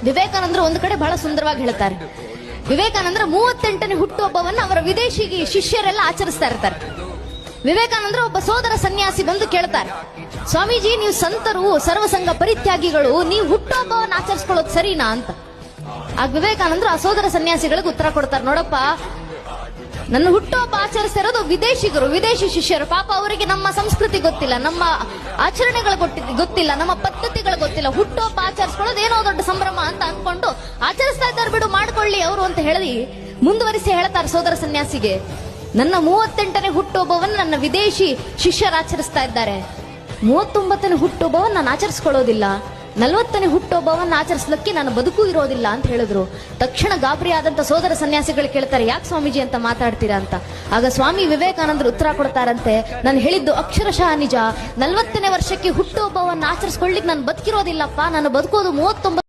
ವಿವೇಕಾನಂದರು ಒಂದು ಕಡೆ ಬಹಳ ಸುಂದರವಾಗಿ ಹೇಳ್ತಾರೆ. ವಿವೇಕಾನಂದರ 38ನೇ ಹುಟ್ಟುಹಬ್ಬವನ್ನು ಅವರ ವಿದೇಶಿ ಶಿಷ್ಯರೆಲ್ಲ ಆಚರಿಸ್ತಾ ಇರ್ತಾರೆ. ವಿವೇಕಾನಂದರು ಒಬ್ಬ ಸೋದರ ಸನ್ಯಾಸಿ ಬಂದು ಕೇಳ್ತಾರೆ, ಸ್ವಾಮೀಜಿ ನೀವು ಸಂತರು, ಸರ್ವಸಂಗ ಪರಿತ್ಯಾಗಿಗಳು, ನೀವು ಹುಟ್ಟುಹಬ್ಬವನ್ನು ಆಚರಿಸ್ಕೊಳ್ಳೋದು ಸರಿನಾ ಅಂತ. ಆಗ ವಿವೇಕಾನಂದರು ಆ ಸೋದರ ಸನ್ಯಾಸಿಗಳಿಗೆ ಉತ್ತರ ಕೊಡ್ತಾರೆ, ನೋಡಪ್ಪ, ನನ್ನ ಹುಟ್ಟುಹಬ್ಬ ಆಚರಿಸ್ತಾ ಇರೋದು ವಿದೇಶಿಗರು, ವಿದೇಶಿ ಶಿಷ್ಯರು. ಪಾಪ ಅವರಿಗೆ ನಮ್ಮ ಸಂಸ್ಕೃತಿ ಗೊತ್ತಿಲ್ಲ, ನಮ್ಮ ಆಚರಣೆಗಳು ಗೊತ್ತಿಲ್ಲ, ನಮ್ಮ ಪದ್ಧತಿಗಳು ಗೊತ್ತಿಲ್ಲ. ಹುಟ್ಟುಹಬ್ಬ ಆಚರಿಸ್ಕೊಳ್ಳೋದು ಏನೋ ದೊಡ್ಡ ಸಂಭ್ರಮ ಅಂತ ಅನ್ಕೊಂಡು ಆಚರಿಸ್ತಾ ಇದ್ದಾರೆ, ಬಿಡು ಮಾಡ್ಕೊಳ್ಳಿ ಅವರು ಅಂತ ಹೇಳಿ ಮುಂದುವರಿಸಿ ಹೇಳ್ತಾರೆ ಸೋದರ ಸನ್ಯಾಸಿಗೆ, ನನ್ನ 38ನೇ ಹುಟ್ಟುಹಬ್ಬವನ್ನು ನನ್ನ ವಿದೇಶಿ ಶಿಷ್ಯರು ಆಚರಿಸ್ತಾ ಇದ್ದಾರೆ, 39ನೇ ಹುಟ್ಟುಹಬ್ಬವನ್ನು ನಾನು ಆಚರಿಸ್ಕೊಳ್ಳೋದಿಲ್ಲ, 40ನೇ ಹುಟ್ಟುಹಬ್ಬವನ್ನು ಆಚರಿಸಲಿಕ್ಕೆ ನನ್ನ ಬದುಕು ಇರೋದಿಲ್ಲ ಅಂತ ಹೇಳಿದ್ರು. ತಕ್ಷಣ ಗಾಬರಿಯಾದಂತ ಸೋದರ ಸನ್ಯಾಸಿಗಳು ಕೇಳ್ತಾರೆ, ಯಾಕೆ ಸ್ವಾಮೀಜಿ ಅಂತ ಮಾತಾಡ್ತೀರಾ ಅಂತ. ಆಗ ಸ್ವಾಮಿ ವಿವೇಕಾನಂದರು ಉತ್ತರ ಕೊಡ್ತಾರಂತೆ, ನಾನು ಹೇಳಿದ್ದು ಅಕ್ಷರಶಃ ನಿಜ, 40ನೇ ವರ್ಷಕ್ಕೆ ಹುಟ್ಟುಹಬ್ಬವನ್ನು ಆಚರಿಸ್ಕೊಳ್ಳಿಕ್ಕೆ ನಾನು ಬದುಕಿರೋದಿಲ್ಲಪ್ಪ, ನಾನು ಬದುಕೋದು 39